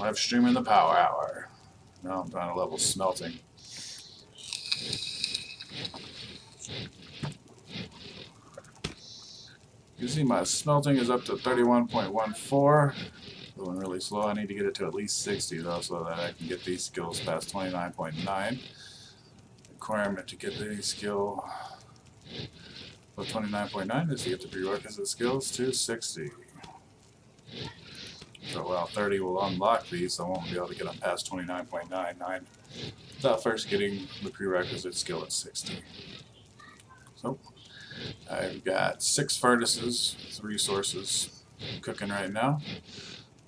Live streaming the power hour. Now I'm trying to level smelting. You see my smelting is up to 31.14. Going really slow. I need to get it to at least 60 though, so that I can get these skills past 29.9. Requirement to get the skill of 29.9 is to get the prerequisite skills to 60. So while 30 will unlock these, I won't be able to get them past 29.99 without first getting the prerequisite skill at 60. So I've got 6 furnaces, 3 sources cooking right now.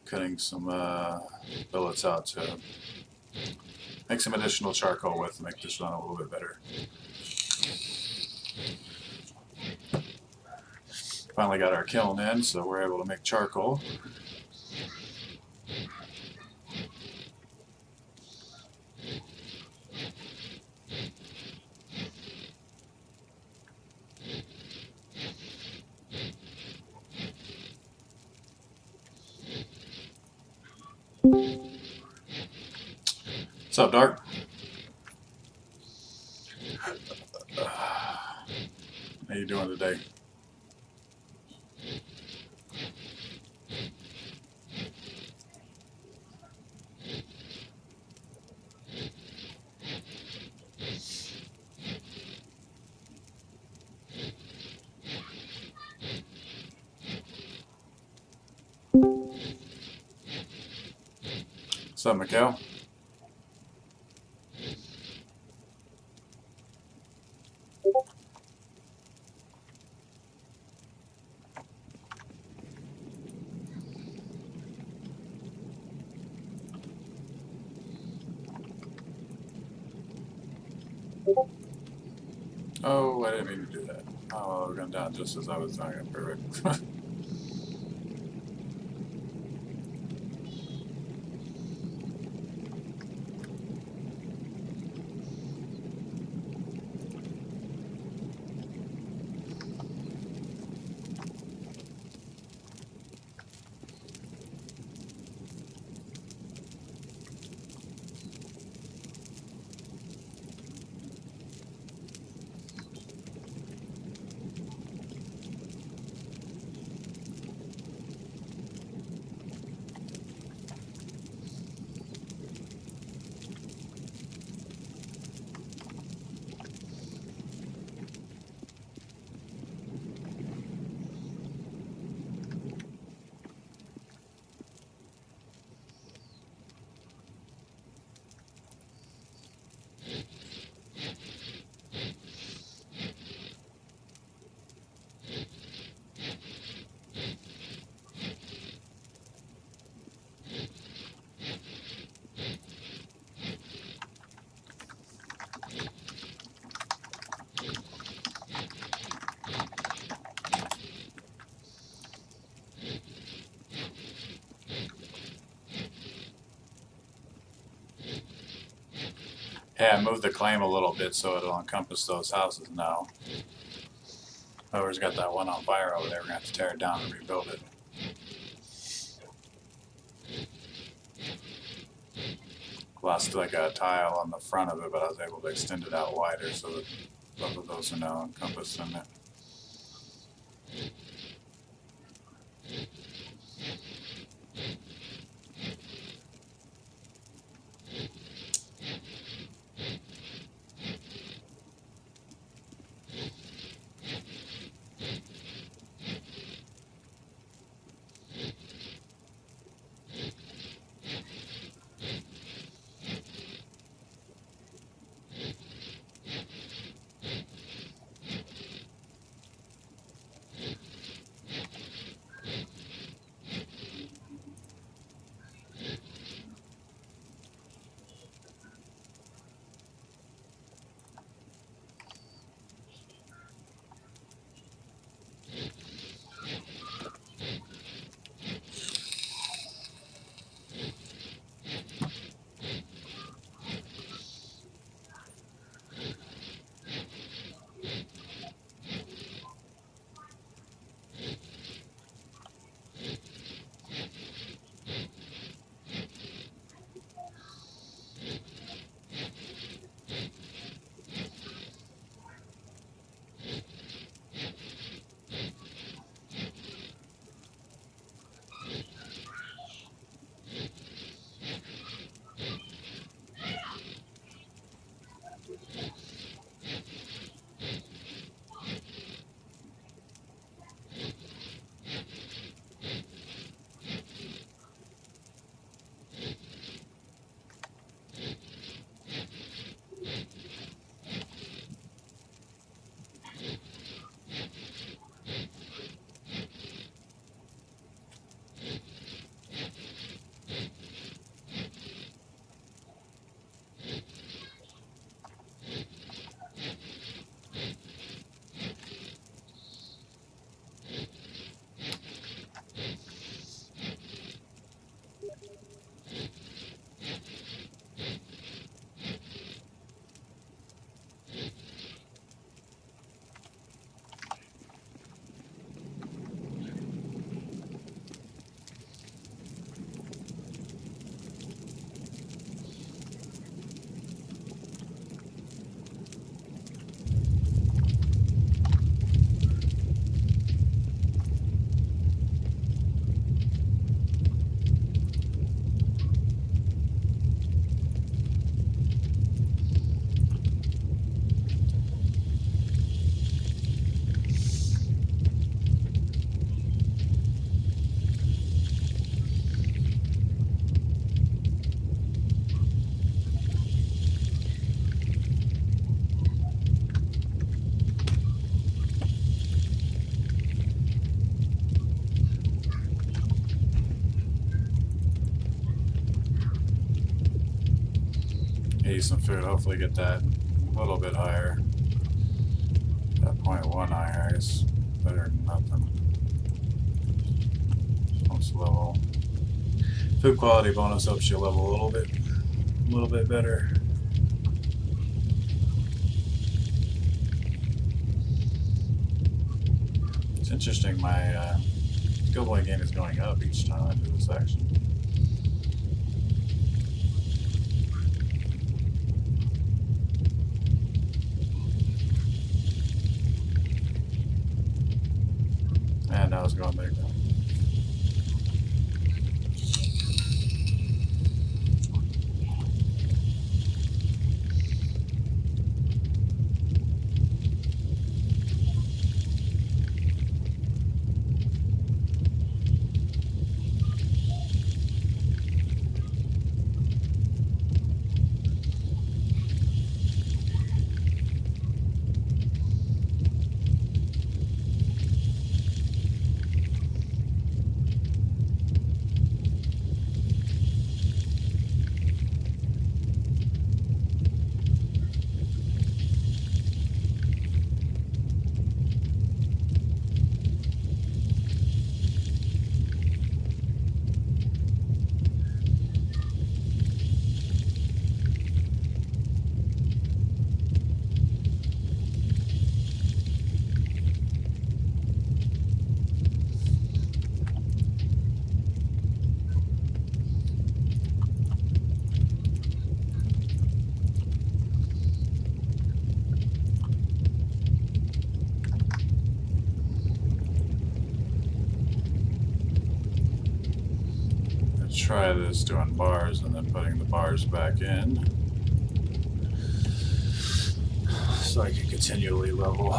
Cutting some billets out to make some additional charcoal with to make this run a little bit better. Finally got our kiln in, so we're able to make charcoal. What's up, Dark? How you doing today? What's up, Mikhail? Oh, I didn't mean to do that. Oh, we're going down just as I was doing it. Perfect. Yeah, I moved the claim a little bit so it'll encompass those houses now. Whoever's got that one on fire over there, we're going to have to tear it down and rebuild it. Lost like a tile on the front of it, but I was able to extend it out wider so that both of those are now encompassed in it. eat some food, hopefully get that a little bit higher. That 0.1 higher is better than nothing. Almost level. Food quality bonus helps you level a little bit better. It's interesting, my skill point gain is going up each time I do this action. And now it's going back down. Try this doing bars and then putting the bars back in so I can continually level.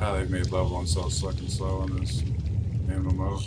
Oh, they've made leveling so fucking slow in this MMO.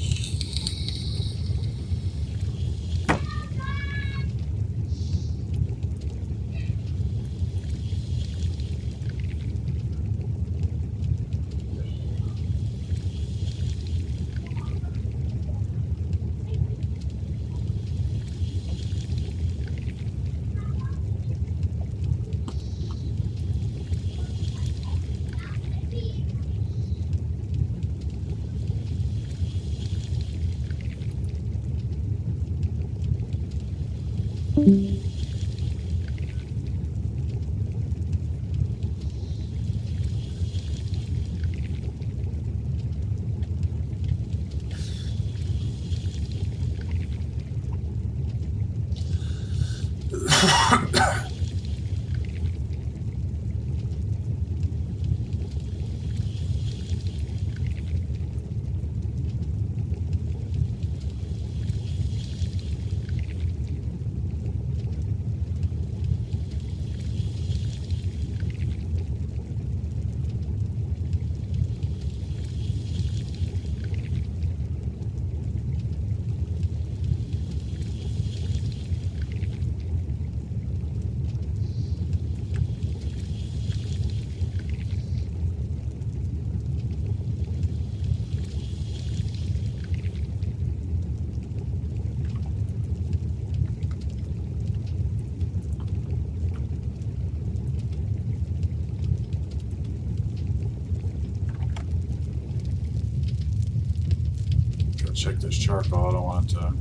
Check this charcoal. I don't want it to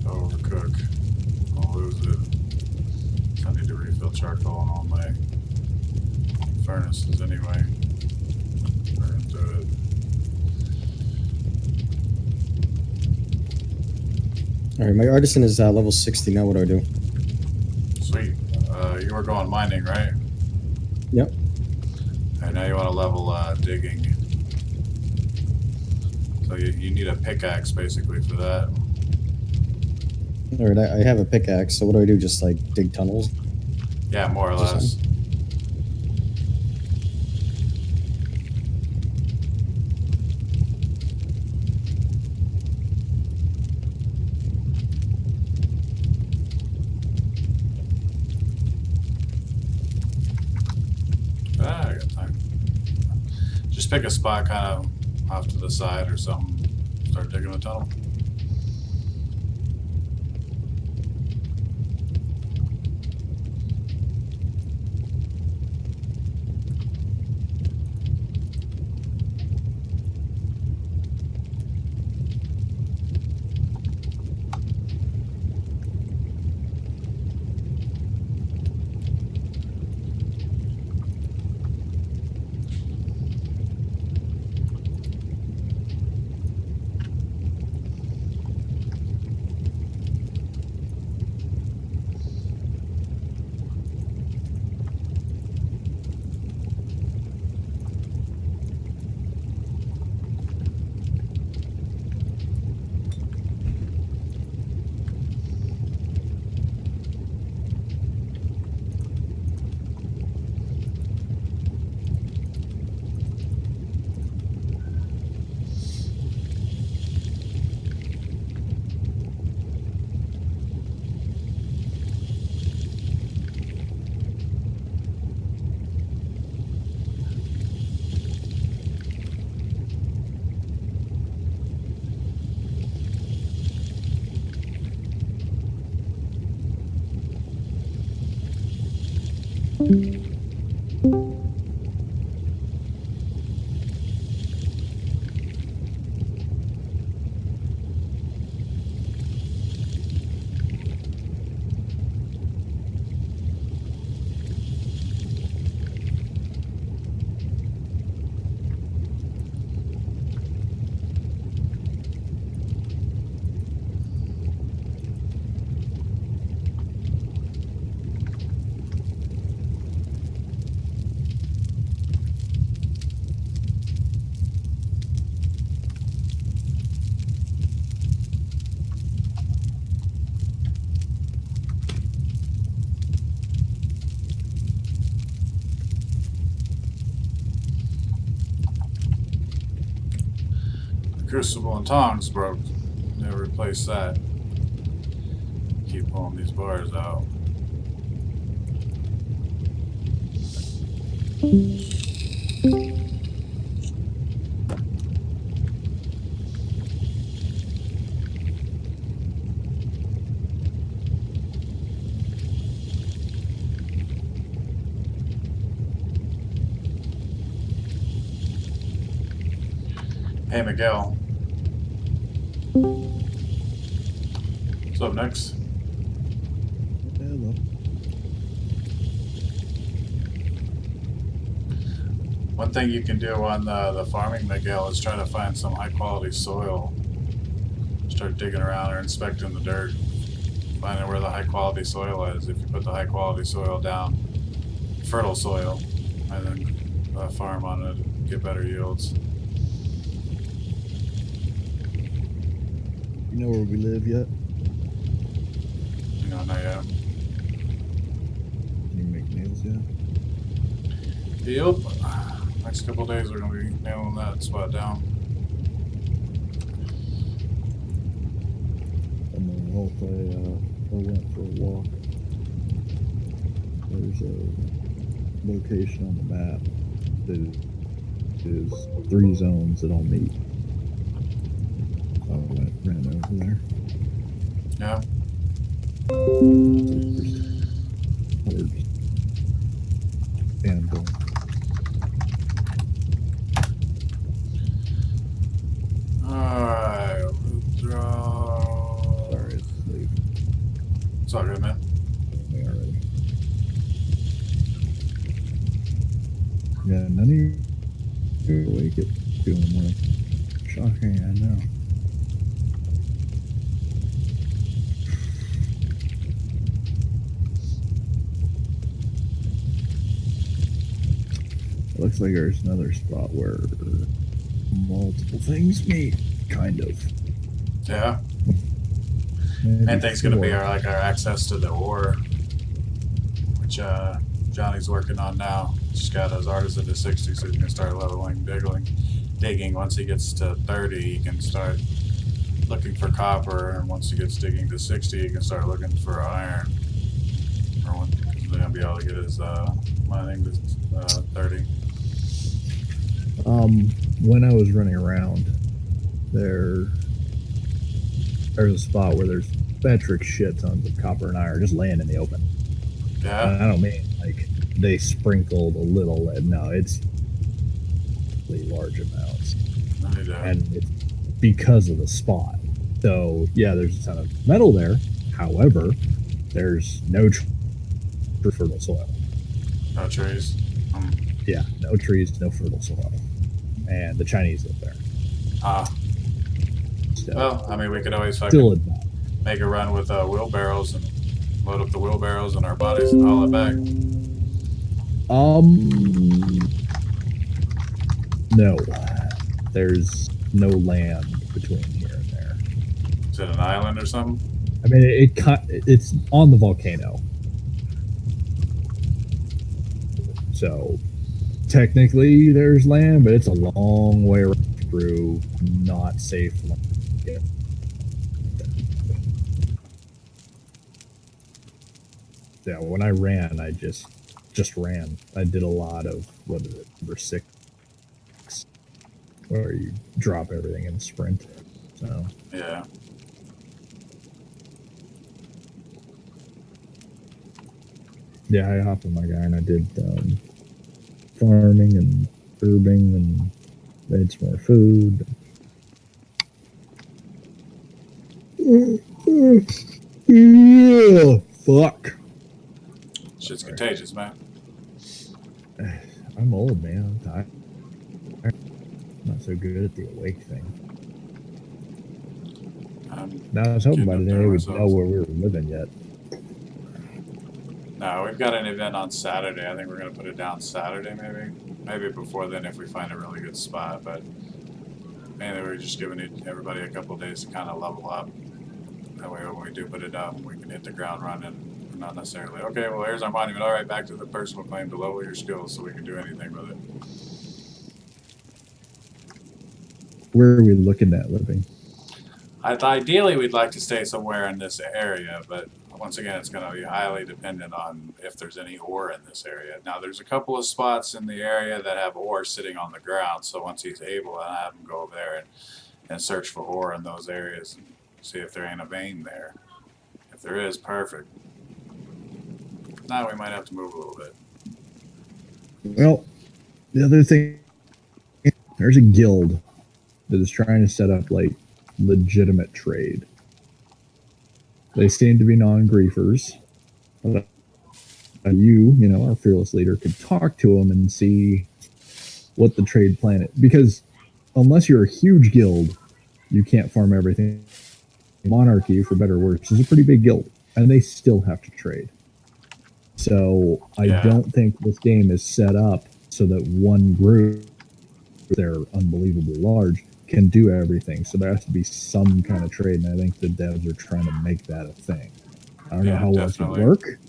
overcook. I'll lose it. I need to refill charcoal on all my furnaces anyway. Burn through it. Alright, my artisan is level 60 now. What do I do? Sweet. You were going mining, right? Yep. And now you want to level digging. So you need a pickaxe basically for that. Alright, I have a pickaxe, so what do I do? Just like dig tunnels? Yeah, more or less. I got time. Just pick a spot kind of off to the side or something. Start digging a tunnel. Crucible and tongs broke. Never replace that. Keep pulling these bars out. Hey Miguel. What's up next? One thing you can do on the farming, Miguel, is try to find some high quality soil. Start digging around or inspecting the dirt, finding where the high quality soil is. If you put the high quality soil down, fertile soil, and then farm on it, get better yields. You know where we live yet? You know, not yet. Can you make nails yet? Yep. Next couple days we're gonna be nailing that spot down. On the north, I went for a walk. There's a location on the map that is 3 zones that all meet. So I ran over there. Yeah. And Alright, withdraw. sorry, it's late. It's all good, man. Me already. Yeah, none of you are awake at 2 in the morning. Shocking, I know. Looks like there's another spot where multiple things meet, kind of. Yeah. Maybe Main thing's gonna be 4. our access to the ore, which Johnny's working on now. Just got his artisan to 60, so he can start leveling, digging. Once he gets to 30, he can start looking for copper, and once he gets digging to 60, he can start looking for iron. Or when he's gonna be able to get his mining to 30. When I was running around, there's a spot where there's metric shit tons of copper and iron just laying in the open. Yeah. And I don't mean like they sprinkled a little. No, it's really large amounts, and it's because of the spot. So yeah, there's a ton of metal there. However, there's no fertile soil. No trees. Yeah, no trees, no fertile soil, and the Chinese live there. So, Well, I mean, we could always still fucking make a run with wheelbarrows and load up the wheelbarrows in our bodies and haul it back. No, there's no land between here and there. Is it an island or something? I mean, it's on the volcano, so technically there's land, but it's a long way through not safe land. Yeah, when I ran, I just ran. I did a lot of what is it, number 6, where you drop everything and sprint. So Yeah. yeah, I hopped on my guy and I did farming and herbing and made some more food. Yeah, fuck. Shit's contagious, man. I'm old, man. I'm tired. Not so good at the awake thing. Now I was hoping by today we'd know where we were living yet. No, we've got an event on Saturday. I think we're gonna put it down Saturday, maybe. Maybe before then if we find a really good spot. But mainly we're just giving everybody a couple days to kind of level up. That way, when we do put it up, we can hit the ground running. Not necessarily, okay, well, here's our monument. All right, back to the personal claim to level your skills so we can do anything with it. Where are we looking at living? Ideally, we'd like to stay somewhere in this area, but once again, it's going to be highly dependent on if there's any ore in this area. Now, there's a couple of spots in the area that have ore sitting on the ground, so once he's able, I'll have him go over there and search for ore in those areas and see if there ain't a vein there. If there is, perfect. Now we might have to move a little bit. Well, the other thing, there's a guild that is trying to set up like legitimate trade. They seem to be non-griefers. But you know, our fearless leader, could talk to them and see what the trade plan is, because unless you're a huge guild, you can't farm everything. Monarchy, for better or worse, is a pretty big guild, and they still have to trade. So I don't think this game is set up so that one group, they're unbelievably large, can do everything. So there has to be some kind of trade, and I think the devs are trying to make that a thing. I don't know how well it's going to work,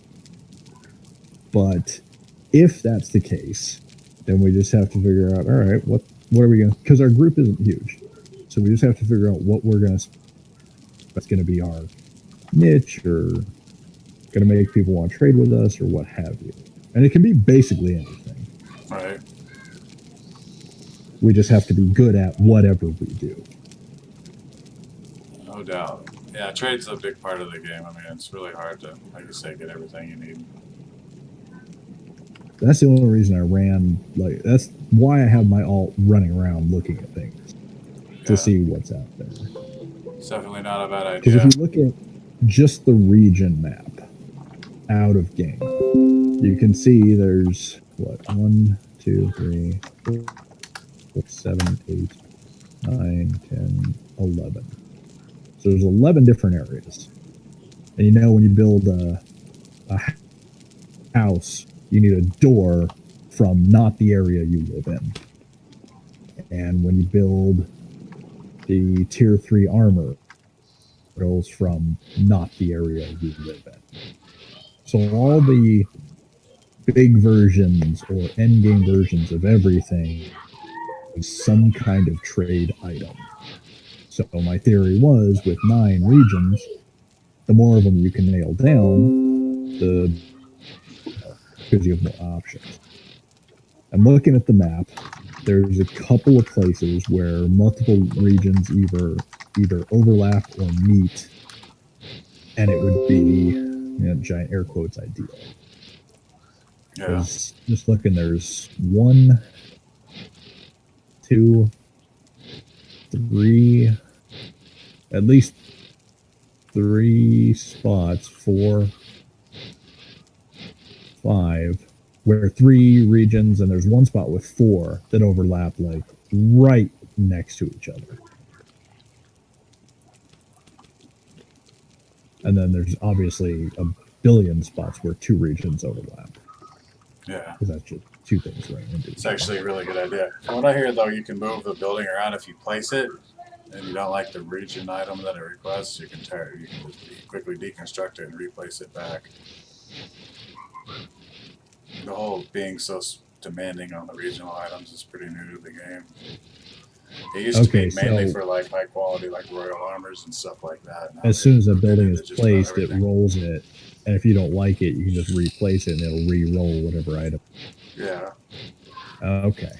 but if that's the case, then we just have to figure out, all right, what are we going to, because our group isn't huge. So we just have to figure out what we're going to, that's going to be our niche, or going to make people want to trade with us, or what have you. And it can be basically anything. Right. We just have to be good at whatever we do. No doubt. Yeah, trade's a big part of the game. I mean, it's really hard to, like you say, get everything you need. That's the only reason I ran, like, that's why I have my alt running around looking at things to see what's out there. It's definitely not a bad idea. Because if you look at just the region map out of game, you can see there's, what, 1, 2, 3, 4, 7, 8, 9, 10, 11. So there's 11 different areas. And you know, when you build a house, you need a door from not the area you live in. And when you build the tier 3 armor, it goes from not the area you live in. So all the big versions or endgame versions of everything is some kind of trade item. So my theory was, with 9 regions, the more of them you can nail down, the because you have more options. I'm looking at the map. There's a couple of places where multiple regions either overlap or meet, and it would be, giant air quotes, ideal. Yeah. Just looking, there's 1, 2, 3, at least 3 spots, 4, 5, where 3 regions, and there's 1 spot with 4 that overlap, like, right next to each other. And then there's obviously a billion spots where 2 regions overlap. Yeah. Because that's just 2 things right into It's actually a really good idea. From what I hear, though, you can move the building around if you place it, and you don't like the region item that it requests, you can just quickly deconstruct it and replace it back. The whole being so demanding on the regional items is pretty new to the game. It used to be mainly for like high quality, like royal armors and stuff like that. Now as soon as a building is placed, it rolls it, and if you don't like it, you can just replace it, and it'll re-roll whatever item. Yeah. Okay.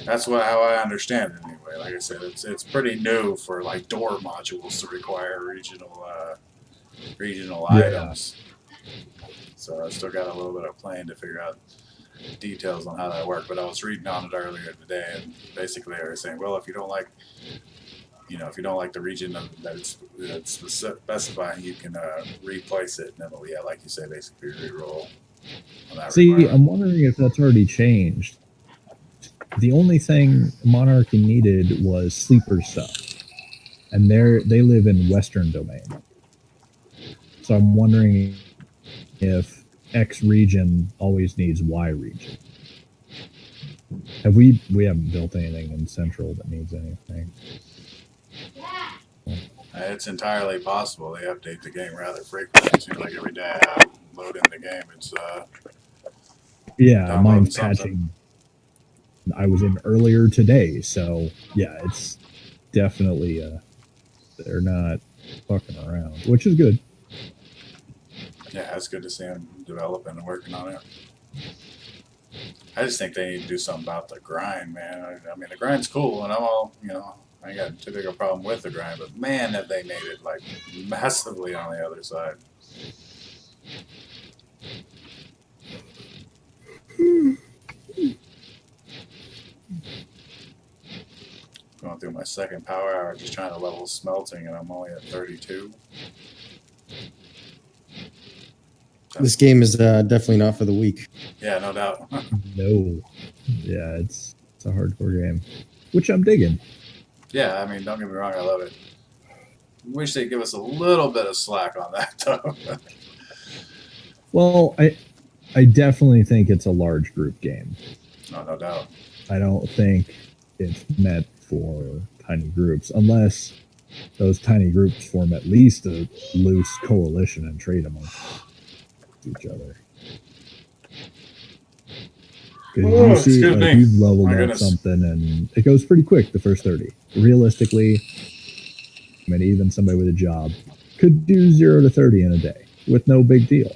That's how I understand it anyway. Like I said, it's pretty new for like door modules to require regional items. So I still got a little bit of playing to figure out details on how that works. But I was reading on it earlier today, and basically they were saying, well, if you don't like, if you don't like the region that it's specifying, you can replace it, and then it'll, like you say, basically re-roll. See, I'm wondering if that's already changed. The only thing Monarchy needed was sleeper stuff, and they live in Western Domain. So I'm wondering if X region always needs Y region. We haven't built anything in Central that needs anything. It's entirely possible. They update the game rather frequently. It seems like every day I load in the game, it's mine's patching. I was in earlier today, so yeah, it's definitely they're not fucking around, which is good. Yeah, it's good to see them developing and working on it. I just think they need to do something about the grind, man. I mean, the grind's cool, and I'm all, I ain't got too big a problem with the grind, but man, have they made it like massively on the other side. Going through my second power hour, just trying to level smelting, and I'm only at 32. This game is definitely not for the weak. Yeah, no doubt. No. Yeah, it's a hardcore game, which I'm digging. Yeah, I mean, don't get me wrong, I love it. Wish they'd give us a little bit of slack on that, though. Well, I definitely think it's a large group game. No doubt. I don't think it's meant for tiny groups, unless those tiny groups form at least a loose coalition and trade amongst each other. Because you see, like, you've leveled up something, and it goes pretty quick the first 30. Realistically, I mean, even somebody with a job could do 0 to 30 in a day with no big deal.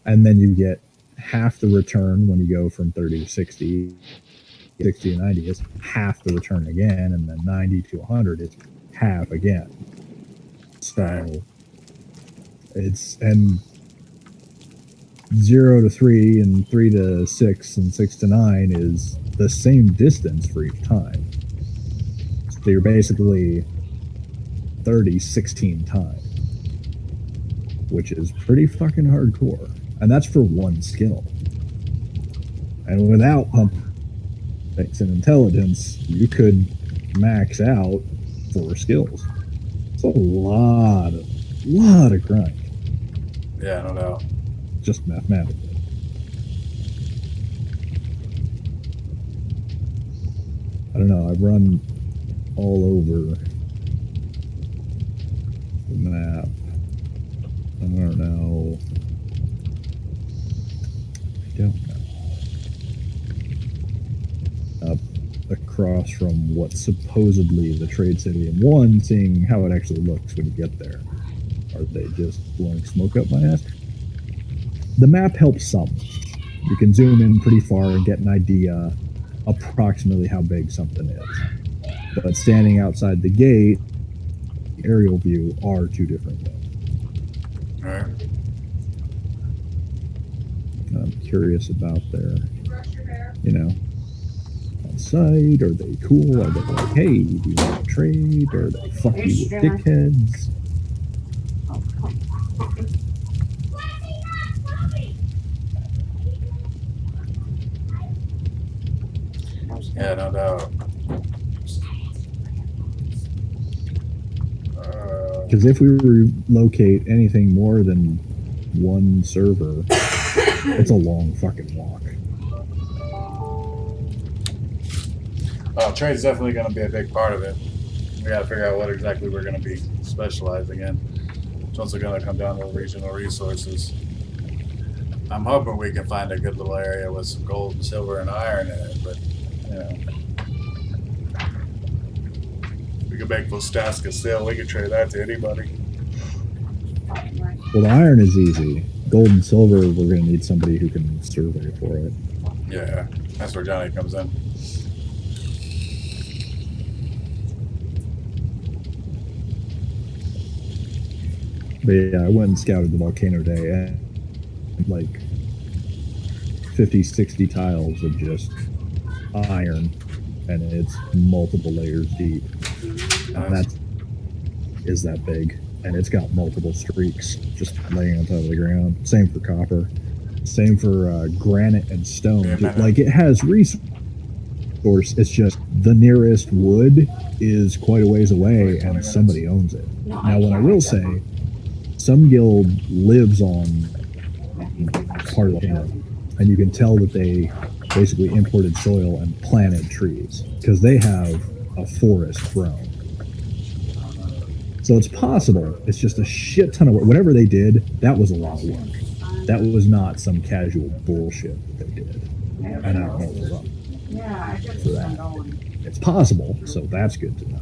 And then you get half the return when you go from 30 to 60. 60 to 90 is half the return again, and then 90 to 100 is half again. So it's, and 0 to 3 and 3 to 6 and 6 to 9 is the same distance for each time. So you're basically 30 16 times, which is pretty fucking hardcore. And that's for one skill. And without pumping and intelligence, you could max out 4 skills. It's a lot of grind. Yeah, no doubt. Just mathematically. I don't know, I've run all over the map. I don't know. Up across from what's supposedly the trade city, and one, seeing how it actually looks when you get there. Are they just blowing smoke up my ass? The map helps some. You can zoom in pretty far and get an idea approximately how big something is. But standing outside the gate, aerial view are 2 different things. All right. I'm curious about their, you know, on site. Are they cool? Are they like, hey, do you want to trade? Or are they fuck you with dickheads? Yeah, no doubt. Because if we relocate anything more than one server, it's a long fucking walk. Well, trade's definitely going to be a big part of it. We got to figure out what exactly we're going to be specializing in. It's also going to come down to regional resources. I'm hoping we can find a good little area with some gold, silver, and iron in it, but, you know. We could make Vostaska steel. We could trade that to anybody. Well, the iron is easy. Gold and silver, we're going to need somebody who can survey for it. Yeah, that's where Johnny comes in. But yeah, I went and scouted the volcano day, and like 50, 60 tiles of just iron, and it's multiple layers deep. And that is that big, and it's got multiple streaks just laying on top of the ground. Same for copper. Same for granite and stone. Yeah, like, it has resource. It's just the nearest wood is quite a ways away, and somebody owns it. Now, what I will say, some guild lives on part of the volcano, and you can tell that they basically imported soil and planted trees because they have a forest grown. So it's possible. It's just a shit ton of work. Whatever they did, that was a lot of work. That was not some casual bullshit that they did. And I don't know what's up for that. It's possible, so that's good to know.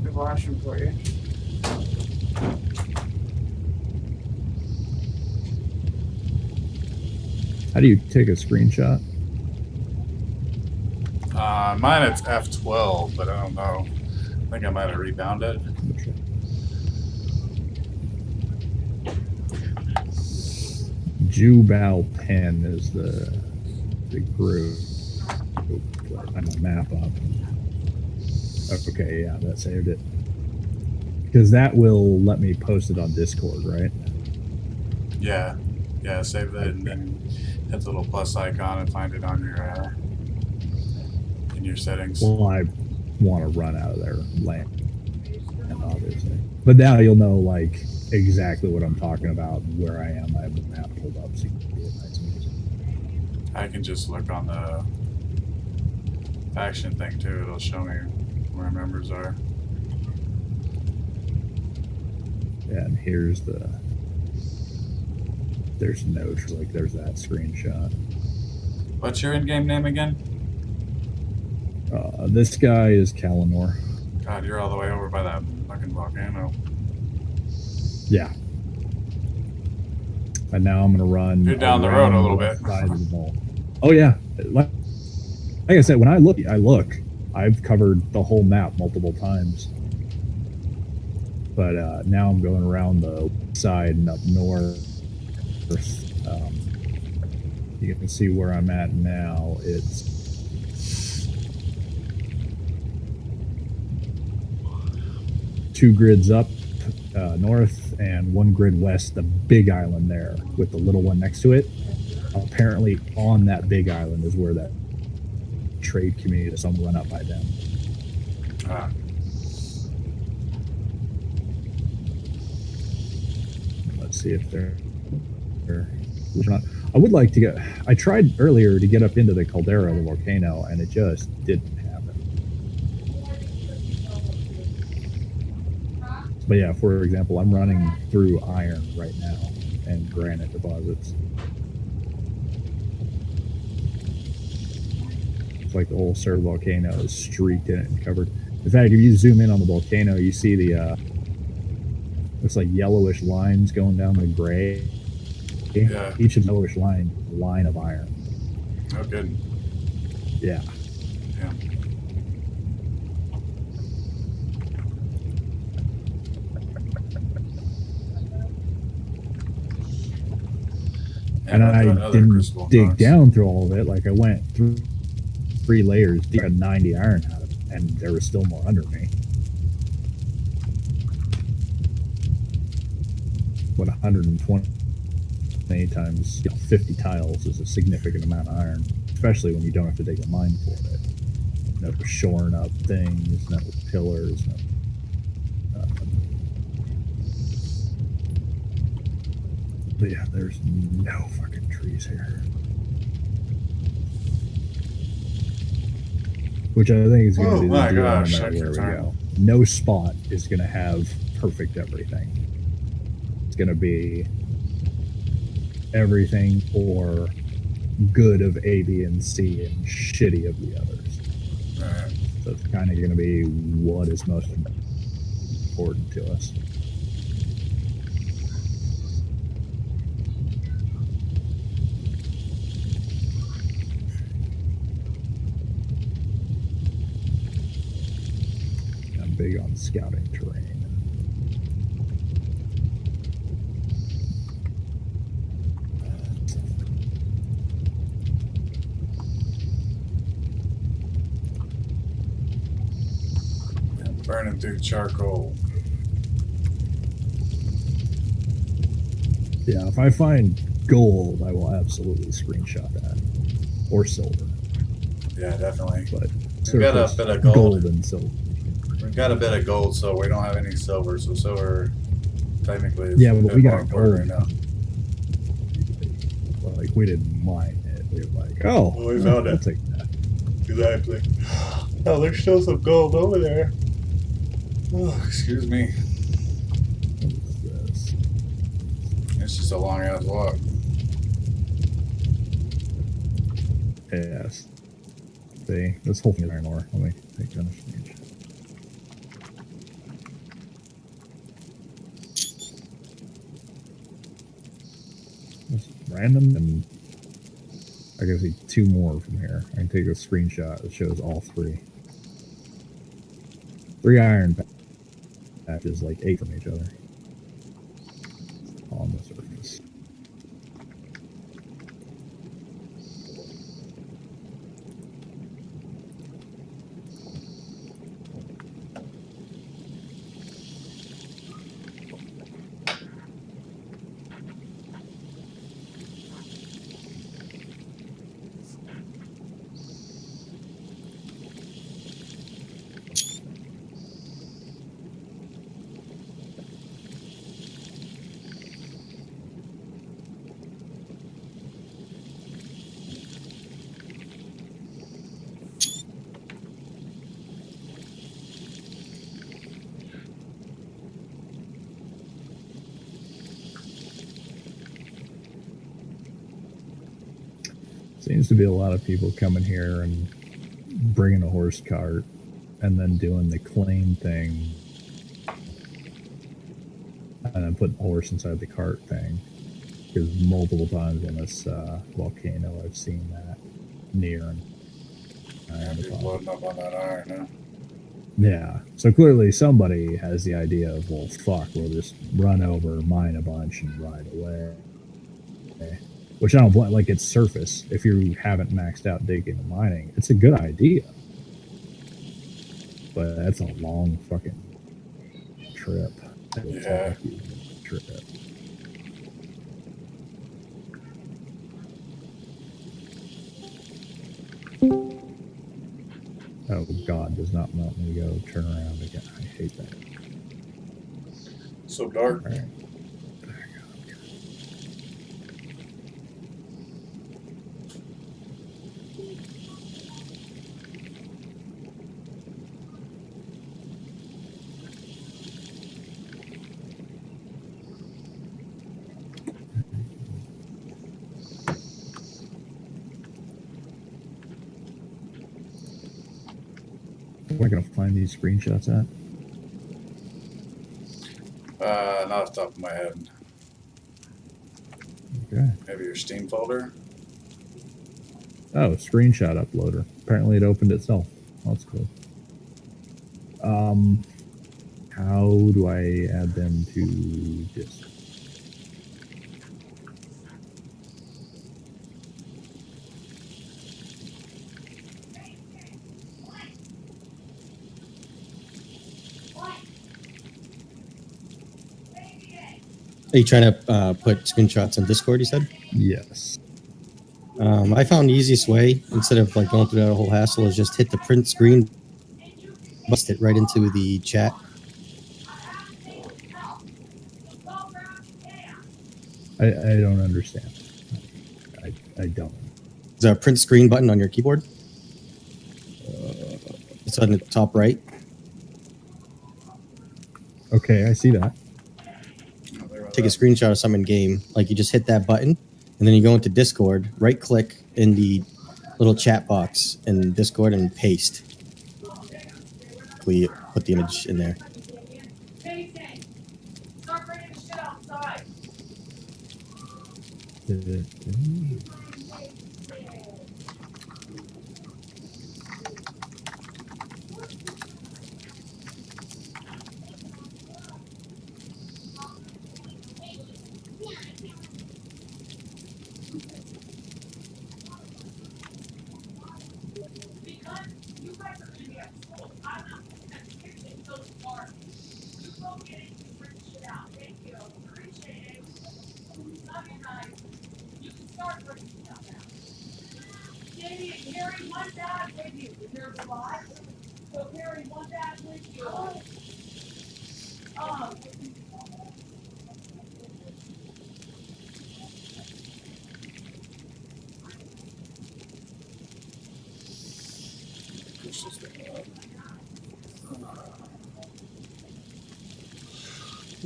The washroom for you. How do you take a screenshot? Mine it's F12, but I don't know. I think I might have rebounded. Jubal Pen is the group. I my map up. Okay, yeah, that saved it. Because that will let me post it on Discord, right? Yeah. Yeah, save that and then hit the little plus icon and find it on your in your settings. Well, I want to run out of there land, obviously. But now you'll know like exactly what I'm talking about and where I am. I have the map pulled up so you can see it nice and easy. I can just look on the faction thing too. It'll show me where members are. Yeah, and here's there's notes, like there's that screenshot. What's your in-game name again? This guy is Kalinor. God, you're all the way over by that fucking volcano. Yeah. And now I'm gonna run. You're down the road a little bit. Side of the ball. Oh yeah, like I said, when I look, I've covered the whole map multiple times. But now I'm going around the side and up north. You can see where I'm at now. It's two grids up north and one grid west, the big island there with the little one next to it. Apparently on that big island is where that trade community is. I'm run up by them. Ah. Let's see if they're not. I would like to get. I tried earlier to get up into the caldera of the volcano, and it just didn't happen. But yeah, for example, I'm running through iron right now and granite deposits. It's like the whole Sur volcano is streaked in it and covered. In fact, if you zoom in on the volcano, you see the looks like yellowish lines going down the gray. Yeah. Each of the yellowish line of iron. Oh, good. Yeah. Yeah. And I didn't dig down through all of it. Like I went through 3 layers deep, got 90 iron out of it, and there was still more under me. What 120 times 50 tiles is a significant amount of iron, especially when you don't have to dig a mine for it. No shoring up things, no pillars, no nothing. But yeah, there's no fucking trees here. Which I think is going to be the deal no matter where we go. No spot is going to have perfect everything. It's going to be everything or good of A, B, and C and shitty of the others. Right. So it's kind of going to be what is most important to us. I'm big on scouting terrain. Burning through charcoal. Yeah, if I find gold, I will absolutely screenshot that. Or silver. Yeah, definitely. But we've got a bit of gold and silver. We've got a bit of gold, so we don't have any silver. So silver technically is but we got gold right now. Like we didn't mine it. We were like, oh, we found it. I'll take that. Exactly. Oh, there's still some gold over there. Oh, excuse me. What is this? It's just a long ass walk. Yes. See, this whole thing is iron ore. Let me take down this page. It's random, and I can see 2 more from here. I can take a screenshot that shows all 3. 3 iron patches, like 8 from each other on the surface. Seems to be a lot of people coming here and bringing a horse cart and then doing the claim thing and then putting the horse inside the cart thing. Because multiple times on this volcano, I've seen that near and People loading up on that iron, huh? yeah. So clearly somebody has the idea of, well, fuck, we'll just run over, mine a bunch, and ride away. Which I don't blame. Like, it's surface. If you haven't maxed out digging and mining, it's a good idea. But that's a long fucking trip. Yeah. Trip. Oh God, does not want me to go turn around again. I hate that. So dark. All right. Am I gonna find these screenshots at? Not off the top of my head. Okay. Maybe your Steam folder? Oh, screenshot uploader. Apparently it opened itself. That's cool. How do I add them to this? Are you trying to put screenshots on Discord, you said? Yes. I found the easiest way, instead of like going through that whole hassle, is just hit the print screen, bust it right into the chat. I don't understand. I don't. There's a print screen button on your keyboard. It's on the top right. Okay, I see that. Take a screenshot of some in game. Like, you just hit that button, and then you go into Discord, right click in the little chat box in Discord and paste. Put the image in there.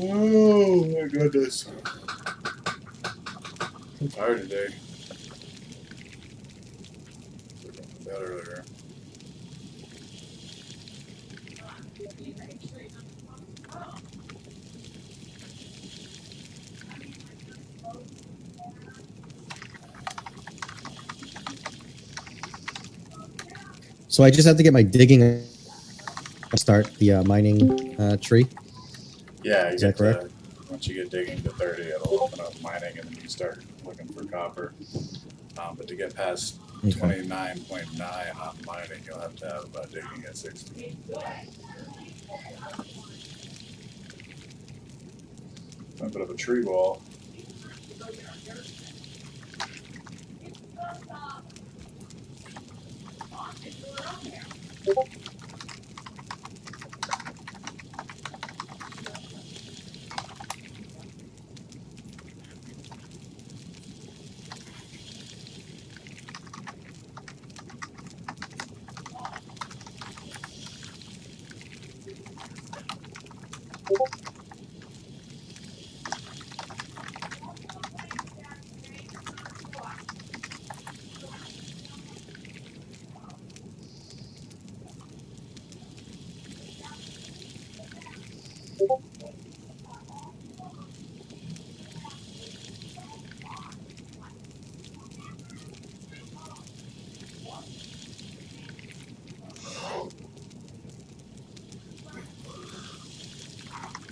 Oh my goodness. I'm tired today. Better earlier. So I just have to get my digging. Start the mining tree. Yeah, you Is get that correct? once you get digging to 30, it'll open up mining, and then you start looking for copper. But to get past 29.9 on mining, you'll have to have digging at 60. I put up a tree wall.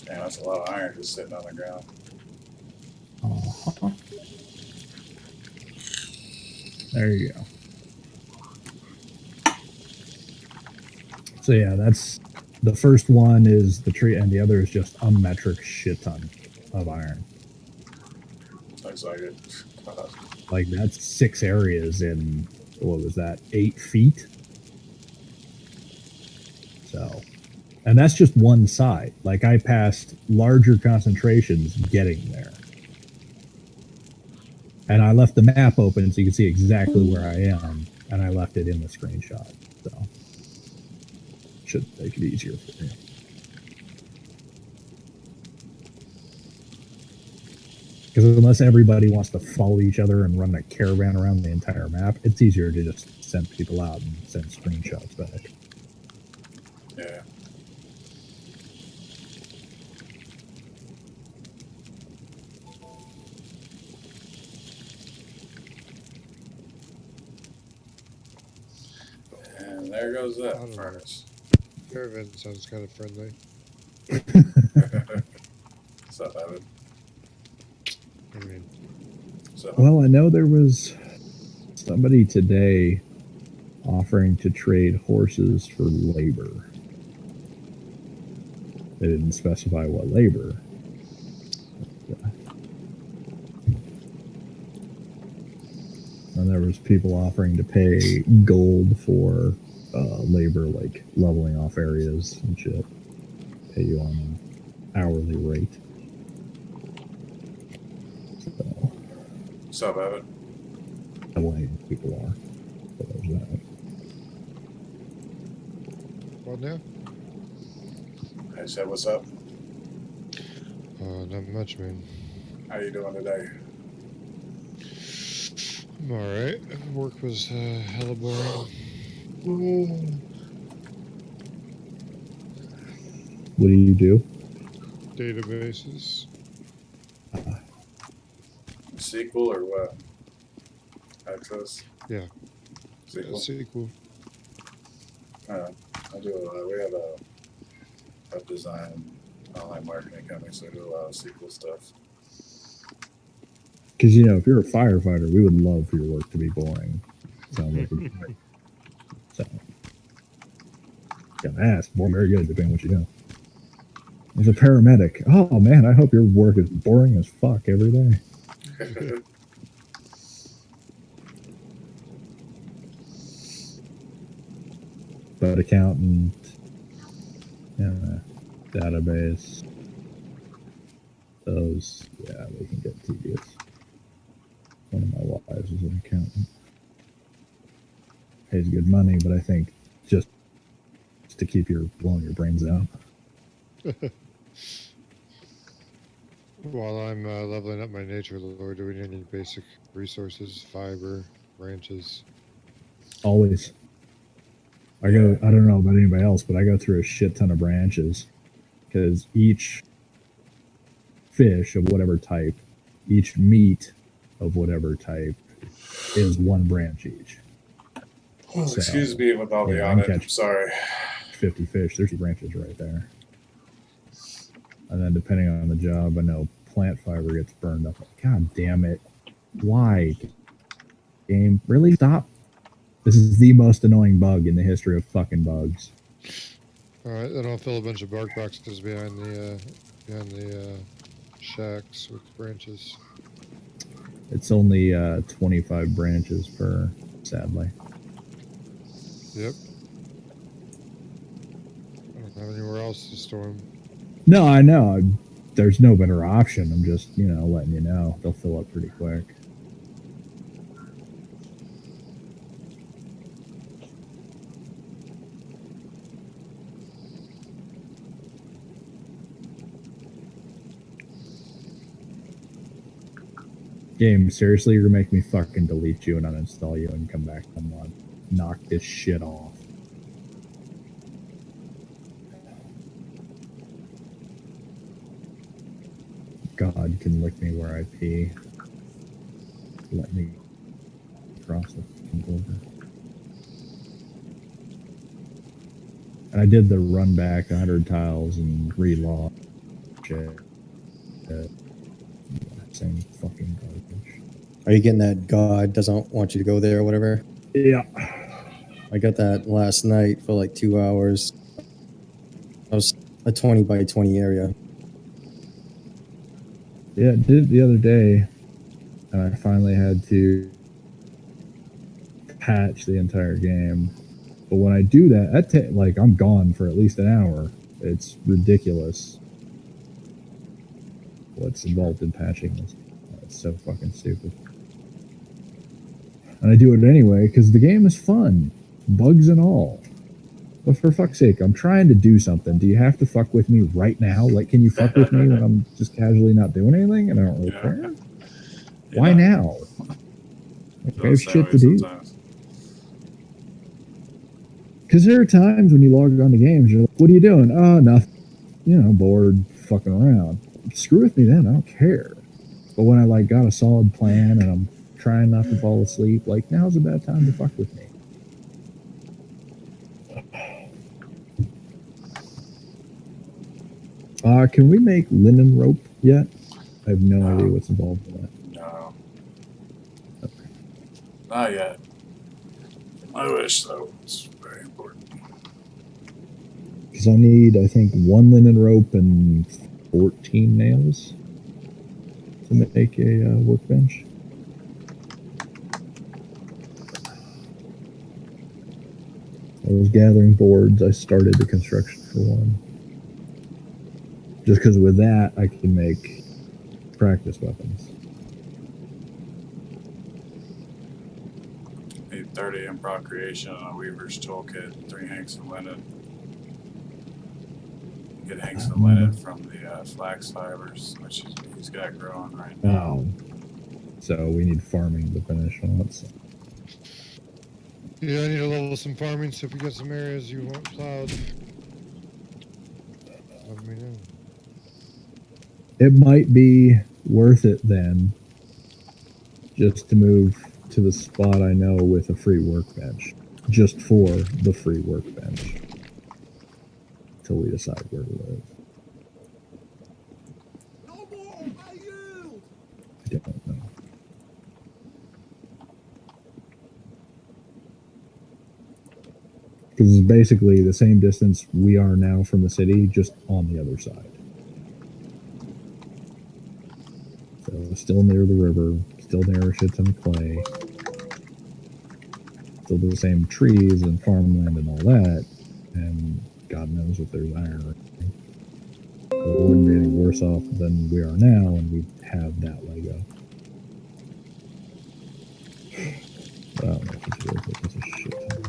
Man, that's a lot of iron just sitting on the ground. Uh-huh. There you go. So yeah, that's the first one is the tree, and the other is just a metric shit ton of iron. Looks like it. Like that's 6 areas in, what was that, 8 feet? So, and that's just one side. Like I passed larger concentrations getting there. And I left the map open so you can see exactly where I am, and I left it in the screenshot. So, should make it easier for you. Because unless everybody wants to follow each other and run a caravan around the entire map, it's easier to just send people out and send screenshots back. Yeah. And there goes that furnace. Caravan sounds kind of friendly. What's up, Evan? I mean, So, Well, I know there was somebody today offering to trade horses for labor. They didn't specify what labor. And there was people offering to pay gold for labor, like leveling off areas and shit. Pay you on an hourly rate. So, what's up, Evan? the way people are. So there's that. what now? I said, what's up? Not much, man. How you doing today? I'm alright. Work was hella boring. What do you do? Databases. Sequel or what? Access? Yeah. Sequel? Sequel. I do. We have a design online marketing company, so I do a lot of SQL stuff. Because, you know, if you're a firefighter, we would love for your work to be boring. Sounds like a so. Gotta ask. Boring, very good, depending on what you do. As a paramedic, oh man, I hope your work is boring as fuck every day. But accountant, yeah, database, those, yeah, they can get tedious. One of my wives is an accountant. Pays good money, but I think just to keep your blowing your brains out. While I'm leveling up my nature lore, do we need any basic resources? Fiber, branches? Always. I don't know about anybody else, but I go through a shit ton of branches because each fish of whatever type, each meat of whatever type is one branch each. Well, So, excuse me with all the yeah, I on can it. I'm catch sorry. 50 fish, there's 2 branches right there. And then depending on the job, I know plant fiber gets burned up. God damn it. Why? Game, really? Stop. This is the most annoying bug in the history of fucking bugs. Alright, then I'll fill a bunch of bark boxes behind the shacks with branches. It's only 25 branches per, sadly. Yep. I don't have anywhere else to store them. No, I know. There's no better option. I'm just, you know, letting you know. They'll fill up pretty quick. Game, seriously, you're gonna make me fucking delete you and uninstall you and come back and knock this shit off. God can lick me where I pee. Let me cross the fucking border. And I did the run back 100 tiles and relog shit. Same fucking garbage. Are you getting that God doesn't want you to go there or whatever? Yeah. I got that last night for like 2 hours. I was a 20 by 20 area. Yeah, it did the other day, and I finally had to patch the entire game. But when I do that, like I'm gone for at least an hour. It's ridiculous what's involved in patching this. It's so fucking stupid. And I do it anyway because the game is fun, bugs and all. But for fuck's sake, I'm trying to do something. Do you have to fuck with me right now? Like, can you fuck with me when I'm just casually not doing anything and I don't really care? Why now? Like, I have shit to do. Because there are times when you log on to games, you're like, what are you doing? Oh, nothing. You know, bored, fucking around. Screw with me then, I don't care. But when I like got a solid plan and I'm trying not to fall asleep, like now's a bad time to fuck with me. Can we make linen rope yet? I have no idea what's involved in that. No. Okay. Not yet. I wish so. It's very important. Because I need, I think, 1 linen rope and 14 nails to make a workbench. I was gathering boards. I started the construction for one. Just because with that, I can make practice weapons. Need 30 improv creation on a weaver's toolkit, 3 hanks of linen. Get hanks of linen from the flax fibers, which he's got growing right now. So we need farming to finish on it. So. Yeah, I need to level some farming, so if you get some areas you want plowed, let me know. It might be worth it then just to move to the spot I know with a free workbench. Just for the free workbench. Till we decide where to live. I don't know. Because it's basically the same distance we are now from the city, just on the other side. So still near the river, still near a shit ton of clay. Still the same trees and farmland and all that. And God knows if there's iron or anything. But we wouldn't be any worse off than we are now, and we'd have that leg up. But I don't know if it's worth it. It's a shit ton.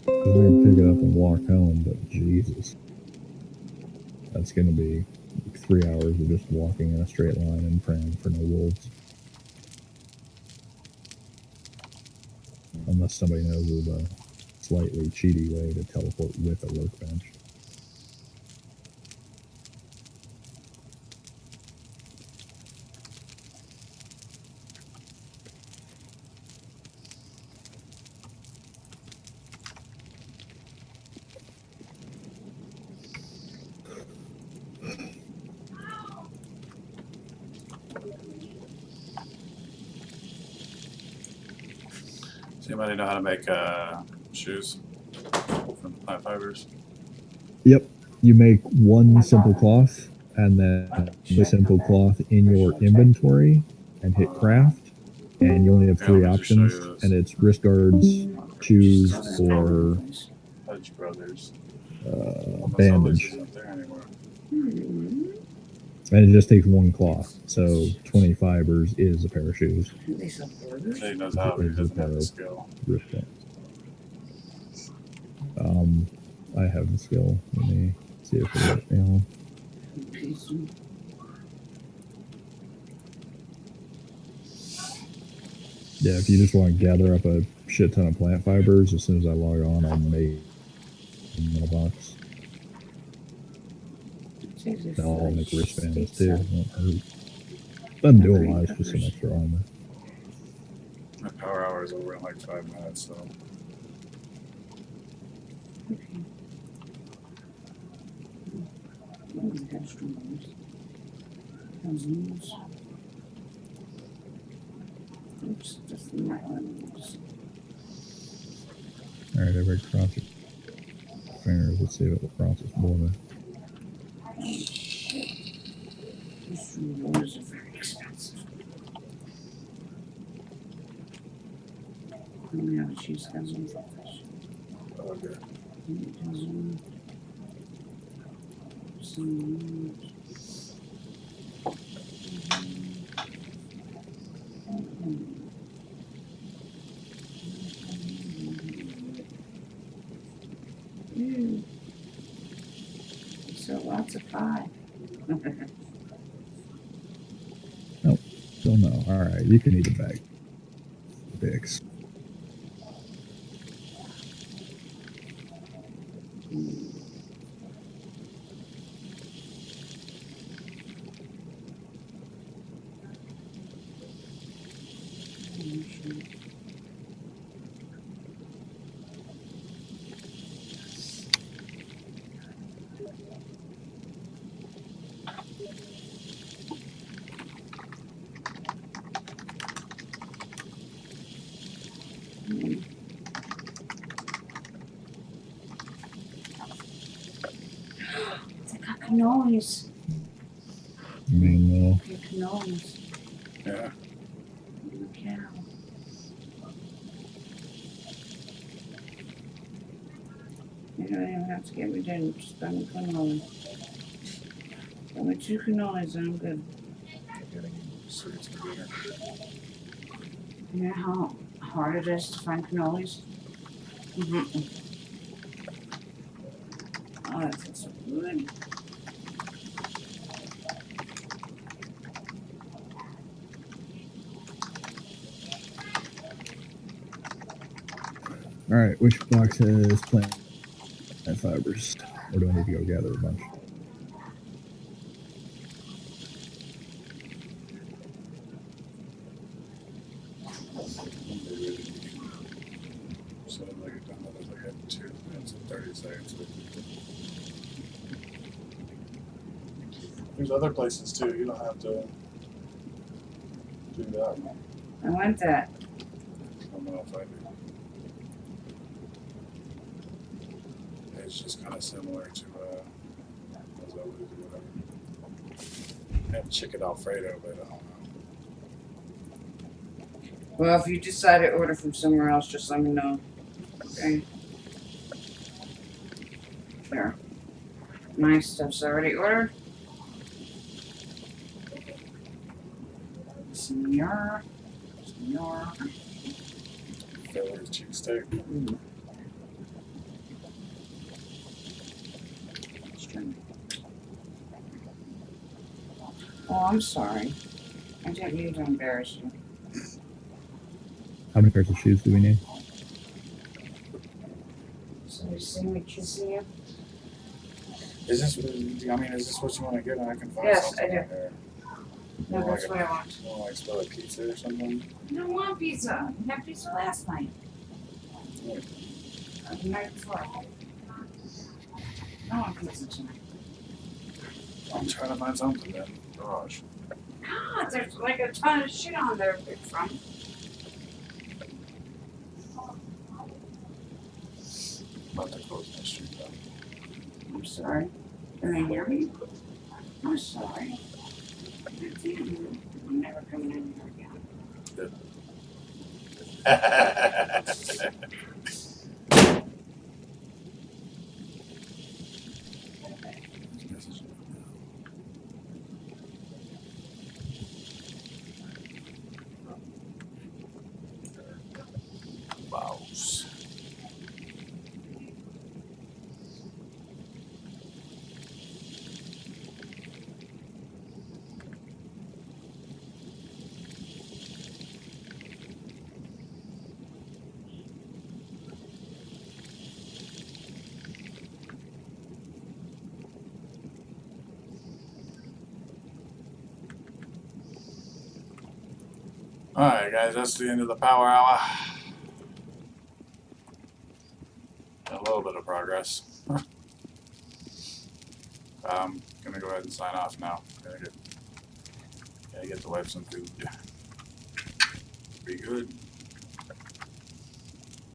I can pick it up and walk home, but Jesus. That's going to be like 3 hours of just walking in a straight line and praying for no wolves. Unless somebody knows of a slightly cheaty way to teleport with a workbench. Does anybody know how to make shoes from the plant fibers? Yep. You make one simple cloth and then the simple cloth in your inventory and hit craft. And you only have 3 options, and it's wrist guards, shoes, or Fudge Brothers. bandage. And it just takes 1 cloth, so 20 fibers is a pair of shoes. He knows how, but he doesn't have the skill. I have the skill. Let me see if it lets me on. Yeah, if you just want to gather up a shit ton of plant fibers, as soon as I log on, I'll make them in a box. I'll make wristbands too. Doesn't do a lot, it's just some extra armor. My power hour is over in like 5 minutes, so Okay. Vegetables. Cousins. Oops, just not lemons. All right, everybody cross your fingers. Let's see if it will cross this border. Vegetables are very expensive. We have a cheese cousin for fish. Okay. Meat cousin. Some. Ew. So lots of pie. Still no. All right, you can eat a bag. Dicks. They got cannolis. I mean, Okay, cannolis. Yeah. Holy cow. You don't even have to get me dinner, just buy me cannoli. Buy me 2 cannolis and I'm good. Getting sweets for dinner. You know how hard it is to find cannolis? Mm-hmm. Oh, that tastes so good. all right, which box has plant fibers? Or do I need to go gather a bunch? So like it done that like at 2 minutes and 30 seconds. There's other places too. You don't have to do that. I want that. I don't know if I do. It's just kind of similar to those others or whatever. And chicken Alfredo, but I don't know. Well, if you decide to order from somewhere else, just let me know. Okay? Sure. My stuff's already ordered. Senor. Philly's cheesesteak. Oh, I'm sorry. I didn't mean to embarrass you. How many pairs of shoes do we need? So you see me kissing you? Is this? I mean, is this what you want to get? And I can find Yes, something I do. on there. No, More that's like what I want. More like spell like pizza or something. I don't want pizza. I had pizza last night. The night before. I want pizza tonight. I'm trying to find something then. Gosh. God, there's like a ton of shit on there to pick from. About to close my street down. I'm sorry. Can they hear me? I'm sorry. I'm never coming in here again. Mouse. Alright guys, that's the end of the power hour. A little bit of progress. I'm gonna go ahead and sign off now. Gotta get the wife some food. Be good.